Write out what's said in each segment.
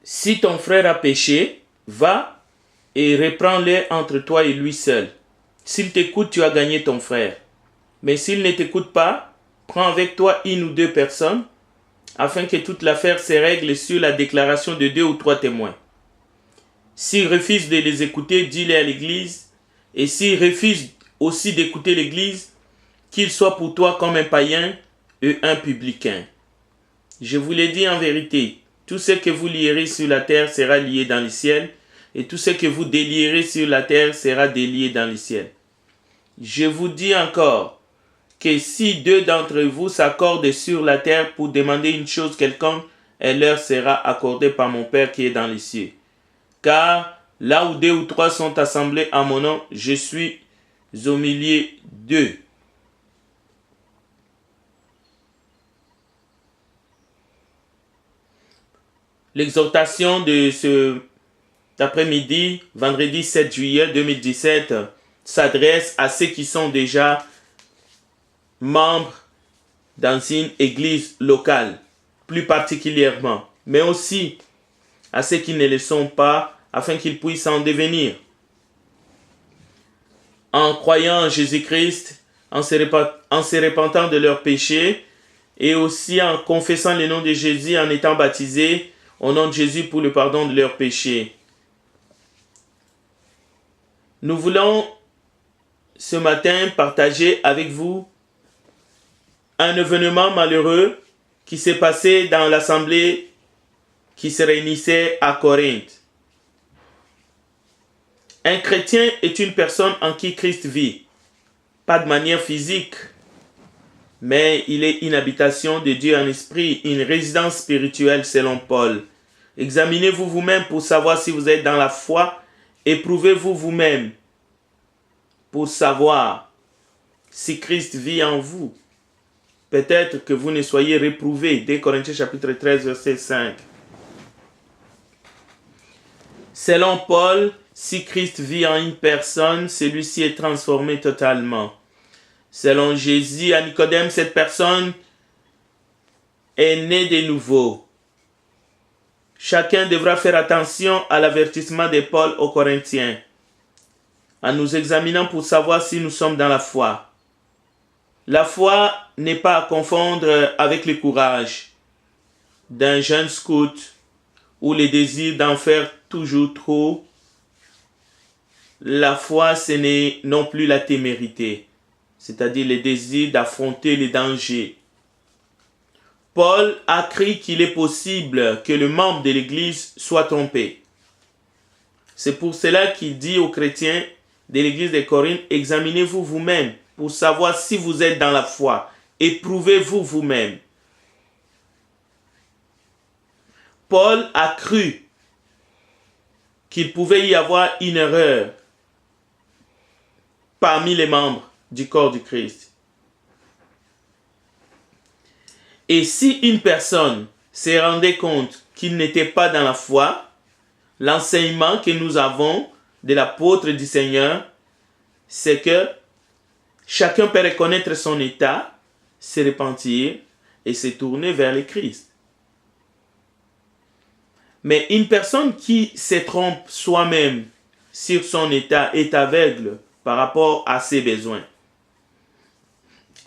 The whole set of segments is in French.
Si ton frère a péché, va et reprends-le entre toi et lui seul. S'il t'écoute, tu as gagné ton frère. Mais s'il ne t'écoute pas, prends avec toi une ou deux personnes, afin que toute l'affaire se règle sur la déclaration de 2 ou 3 témoins. S'il refuse de les écouter, dis-le à l'église. Et s'il refuse aussi d'écouter l'église, qu'il soit pour toi comme un païen et un publicain. Je vous l'ai dit en vérité, tout ce que vous lierez sur la terre sera lié dans le ciel, et tout ce que vous délierez sur la terre sera délié dans le ciel. Je vous dis encore que si 2 d'entre vous s'accordent sur la terre pour demander une chose quelconque, elle leur sera accordée par mon Père qui est dans les cieux. Car là où 2 ou 3 sont assemblés à mon nom, je suis au milieu d'eux. L'exhortation de cet après-midi, vendredi 7 juillet 2017, s'adresse à ceux qui sont déjà membres dans une église locale, plus particulièrement, mais aussi à ceux qui ne le sont pas, afin qu'ils puissent en devenir. En croyant en Jésus-Christ, en se repentant de leurs péchés, et aussi en confessant le nom de Jésus, en étant baptisés au nom de Jésus pour le pardon de leurs péchés. Nous voulons ce matin partager avec vous un événement malheureux qui s'est passé dans l'assemblée qui se réunissait à Corinthe. Un chrétien est une personne en qui Christ vit, pas de manière physique, mais il est une habitation de Dieu en esprit, une résidence spirituelle selon Paul. Examinez-vous vous-même pour savoir si vous êtes dans la foi, éprouvez-vous vous-même pour savoir si Christ vit en vous. Peut-être que vous ne soyez réprouvés. 2 Corinthiens chapitre 13, verset 5. Selon Paul, si Christ vit en une personne, celui-ci est transformé totalement. Selon Jésus, à Nicodème, cette personne est née de nouveau. Chacun devra faire attention à l'avertissement de Paul aux Corinthiens, en nous examinant pour savoir si nous sommes dans la foi. La foi n'est pas à confondre avec le courage d'un jeune scout ou le désir d'en faire toujours trop. La foi, ce n'est non plus la témérité, c'est-à-dire le désir d'affronter les dangers. Paul a cru qu'il est possible que le membre de l'Église soit trompé. C'est pour cela qu'il dit aux chrétiens de l'Église de Corinthe, examinez-vous vous-même pour savoir si vous êtes dans la foi. Éprouvez-vous vous-même. Paul a cru qu'il pouvait y avoir une erreur parmi les membres du corps du Christ. Et si une personne se rendait compte qu'il n'était pas dans la foi, l'enseignement que nous avons de l'apôtre du Seigneur, c'est que chacun peut reconnaître son état, se repentir et se tourner vers le Christ. Mais une personne qui se trompe soi-même sur son état est aveugle par rapport à ses besoins.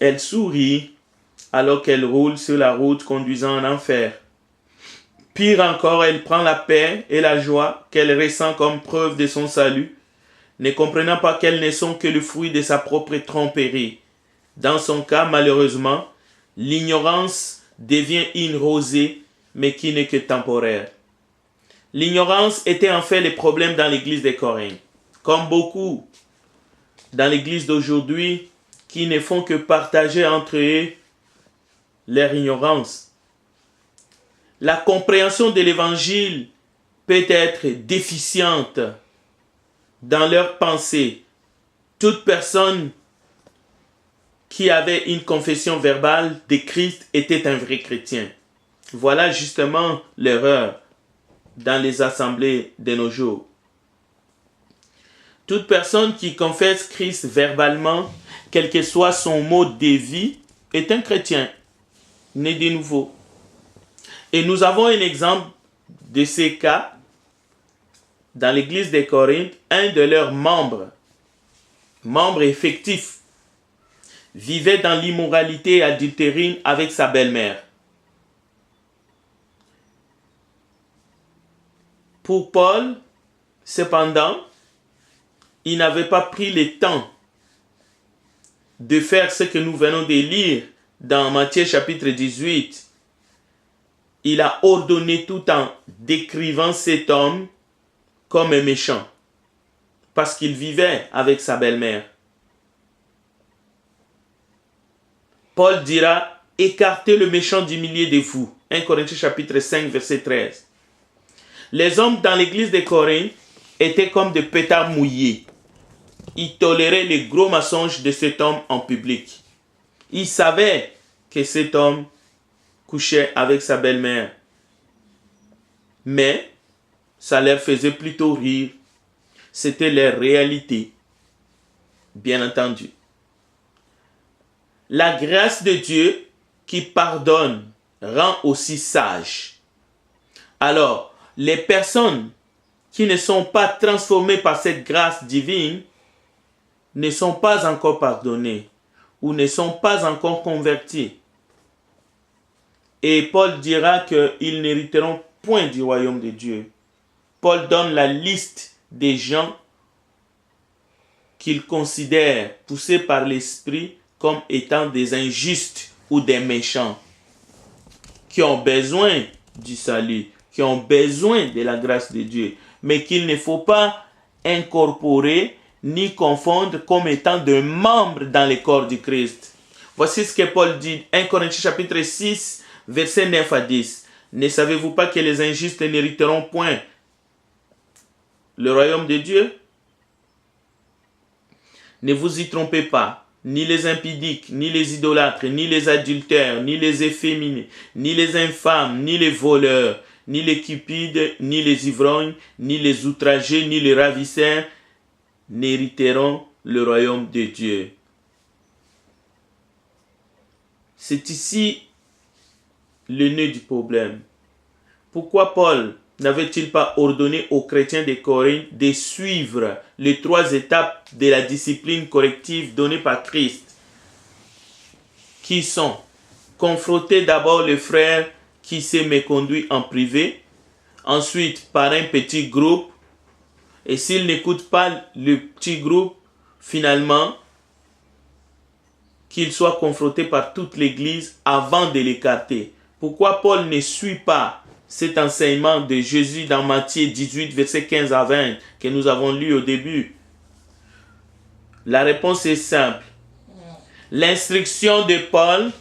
Elle sourit alors qu'elle roule sur la route conduisant en enfer. Pire encore, elle prend la paix et la joie qu'elle ressent comme preuve de son salut, ne comprenant pas qu'elles ne sont que le fruit de sa propre tromperie. Dans son cas, malheureusement, l'ignorance devient une rosée, mais qui n'est que temporaire. L'ignorance était en fait le problème dans l'église de Corinthe. Comme beaucoup dans l'église d'aujourd'hui, qui ne font que partager entre eux leur ignorance. La compréhension de l'évangile peut être déficiente dans leur pensée. Toute personne qui avait une confession verbale de Christ était un vrai chrétien. Voilà justement l'erreur dans les assemblées de nos jours. Toute personne qui confesse Christ verbalement, quel que soit son mode de vie, est un chrétien, né de nouveau. Et nous avons un exemple de ces cas, dans l'église de Corinthe, un de leurs membres effectifs, vivait dans l'immoralité adultérine avec sa belle-mère. Pour Paul, cependant, il n'avait pas pris le temps de faire ce que nous venons de lire dans Matthieu chapitre 18. Il a ordonné tout en décrivant cet homme comme un méchant, parce qu'il vivait avec sa belle-mère. Paul dira, écartez le méchant du milieu de vous. 1 Corinthiens chapitre 5, verset 13. Les hommes dans l'église de Corinthe étaient comme des pétards mouillés. Ils toléraient les gros mensonges de cet homme en public. Ils savaient que cet homme couchait avec sa belle-mère. Mais ça leur faisait plutôt rire. C'était leur réalité, bien entendu. La grâce de Dieu qui pardonne rend aussi sage. Alors, les personnes qui ne sont pas transformées par cette grâce divine ne sont pas encore pardonnées ou ne sont pas encore converties. Et Paul dira qu'ils n'hériteront point du royaume de Dieu. Paul donne la liste des gens qu'il considère poussés par l'esprit comme étant des injustes ou des méchants, qui ont besoin du salut, qui ont besoin de la grâce de Dieu, mais qu'il ne faut pas incorporer ni confondre comme étant des membres dans le corps du Christ. Voici ce que Paul dit, 1 Corinthiens chapitre 6, versets 9 à 10. Ne savez-vous pas que les injustes n'hériteront point le royaume de Dieu? Ne vous y trompez pas. Ni les impudiques, ni les idolâtres, ni les adultères, ni les efféminés, ni les infâmes, ni les voleurs, ni les cupides, ni les ivrognes, ni les outragés, ni les ravisseurs n'hériteront le royaume de Dieu. C'est ici le nœud du problème. Pourquoi Paul n'avait-il pas ordonné aux chrétiens de Corinthe de suivre les 3 étapes de la discipline corrective donnée par Christ, qui sont confronter d'abord le frère qui s'est méconduit en privé, ensuite par un petit groupe, et s'il n'écoute pas le petit groupe, finalement, qu'il soit confronté par toute l'Église avant de l'écarter. Pourquoi Paul ne suit pas cet enseignement de Jésus dans Matthieu 18, versets 15 à 20, que nous avons lu au début? La réponse est simple. L'instruction de Paul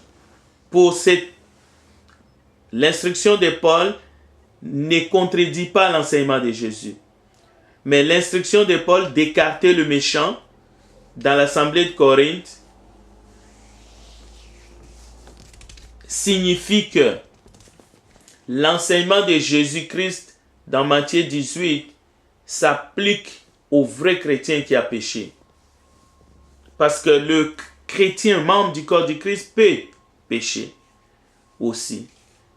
ne contredit pas l'enseignement de Jésus. Mais l'instruction de Paul d'écarter le méchant dans l'assemblée de Corinthe signifie que l'enseignement de Jésus-Christ dans Matthieu 18 s'applique au vrai chrétien qui a péché. Parce que le chrétien membre du corps du Christ peut pécher aussi.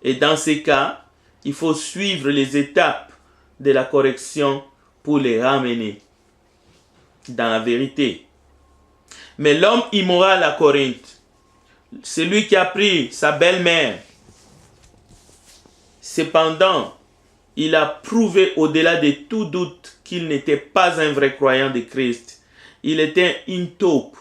Et dans ces cas, il faut suivre les étapes de la correction pour les ramener dans la vérité. Mais l'homme immoral à Corinthe, celui qui a pris sa belle-mère, cependant, il a prouvé au-delà de tout doute qu'il n'était pas un vrai croyant de Christ. Il était une taupe,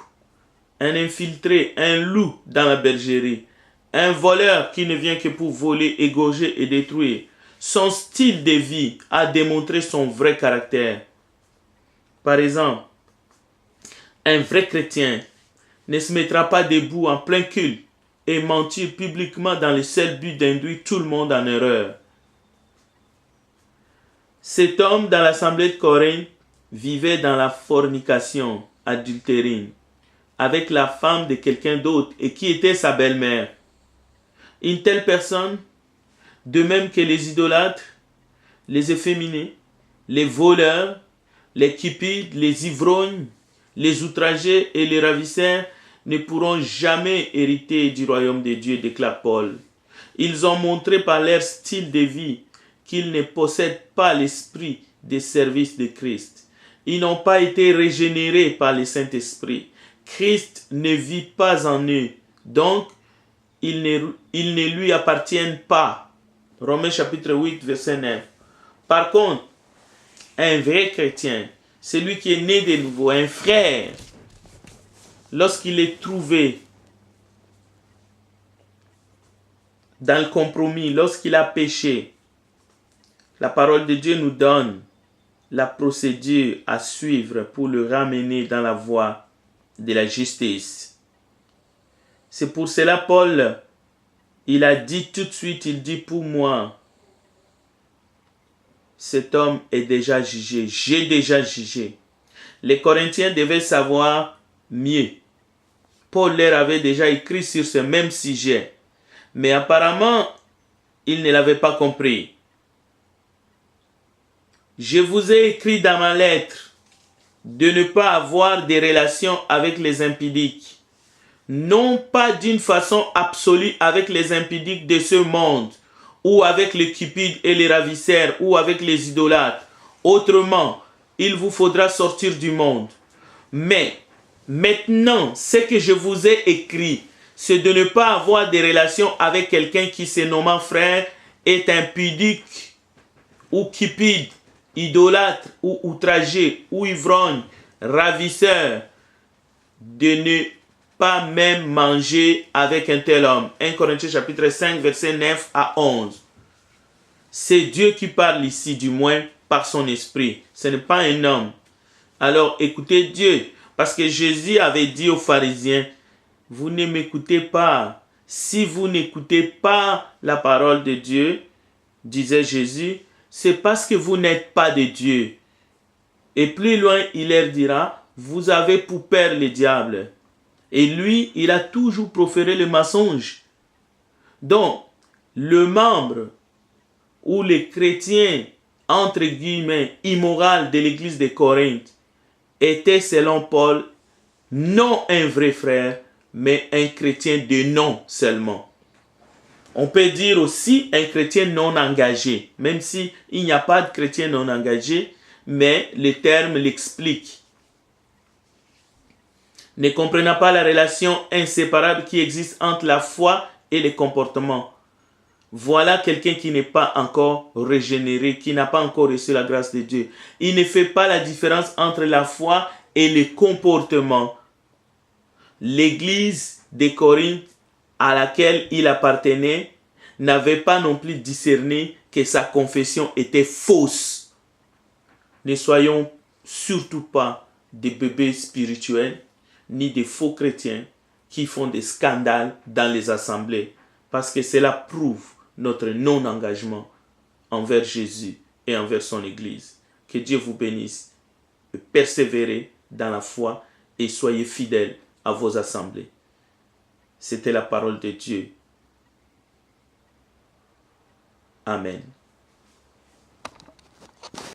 un infiltré, un loup dans la bergerie, un voleur qui ne vient que pour voler, égorger et détruire. Son style de vie a démontré son vrai caractère. Par exemple, un vrai chrétien ne se mettra pas debout en plein culte et mentir publiquement dans le seul but d'induire tout le monde en erreur. Cet homme dans l'assemblée de Corinthe vivait dans la fornication adultérine avec la femme de quelqu'un d'autre et qui était sa belle-mère. Une telle personne, de même que les idolâtres, les efféminés, les voleurs, les cupides, les ivrognes, les outragés et les ravisseurs ne pourront jamais hériter du royaume de Dieu, déclare Paul. Ils ont montré par leur style de vie qu'ils ne possèdent pas l'esprit de service de Christ. Ils n'ont pas été régénérés par le Saint-Esprit. Christ ne vit pas en eux. Donc, ils ne lui appartiennent pas. Romains chapitre 8, verset 9. Par contre, un vrai chrétien, celui qui est né de nouveau, un frère, lorsqu'il est trouvé dans le compromis, lorsqu'il a péché, la parole de Dieu nous donne la procédure à suivre pour le ramener dans la voie de la justice. C'est pour cela Paul, il a dit tout de suite, il dit pour moi, cet homme est déjà jugé, j'ai déjà jugé. Les Corinthiens devaient savoir mieux. Paul leur avait déjà écrit sur ce même sujet, mais apparemment, ils ne l'avaient pas compris. Je vous ai écrit dans ma lettre de ne pas avoir des relations avec les impudiques, non pas d'une façon absolue avec les impudiques de ce monde, ou avec les cupides et les ravisseurs, ou avec les idolâtres. Autrement, il vous faudra sortir du monde. Mais maintenant, ce que je vous ai écrit, c'est de ne pas avoir des relations avec quelqu'un qui, se nommant frère, est impudique ou cupide, idolâtre ou outragé ou ivrogne, ravisseur, de ne pas même manger avec un tel homme. 1 Corinthiens chapitre 5, verset 9 à 11. C'est Dieu qui parle ici, du moins par son esprit. Ce n'est pas un homme. Alors écoutez Dieu, parce que Jésus avait dit aux pharisiens, vous ne m'écoutez pas. Si vous n'écoutez pas la parole de Dieu, disait Jésus, c'est parce que vous n'êtes pas de Dieu. Et plus loin, il leur dira, vous avez pour père le diable. Et lui, il a toujours proféré le mensonge. Donc, le membre ou les chrétiens, entre guillemets, immoral de l'église de Corinthe, était selon Paul, non un vrai frère, mais un chrétien de nom seulement. On peut dire aussi un chrétien non engagé, même s'il n'y a pas de chrétien non engagé, mais le terme l'explique. Ne comprenant pas la relation inséparable qui existe entre la foi et les comportements. Voilà quelqu'un qui n'est pas encore régénéré, qui n'a pas encore reçu la grâce de Dieu. Il ne fait pas la différence entre la foi et les comportements. L'église de Corinthe à laquelle il appartenait n'avait pas non plus discerné que sa confession était fausse. Ne soyons surtout pas des bébés spirituels ni des faux chrétiens qui font des scandales dans les assemblées, parce que cela prouve notre non-engagement envers Jésus et envers son Église. Que Dieu vous bénisse. Persévérez dans la foi et soyez fidèles à vos assemblées. C'était la parole de Dieu. Amen.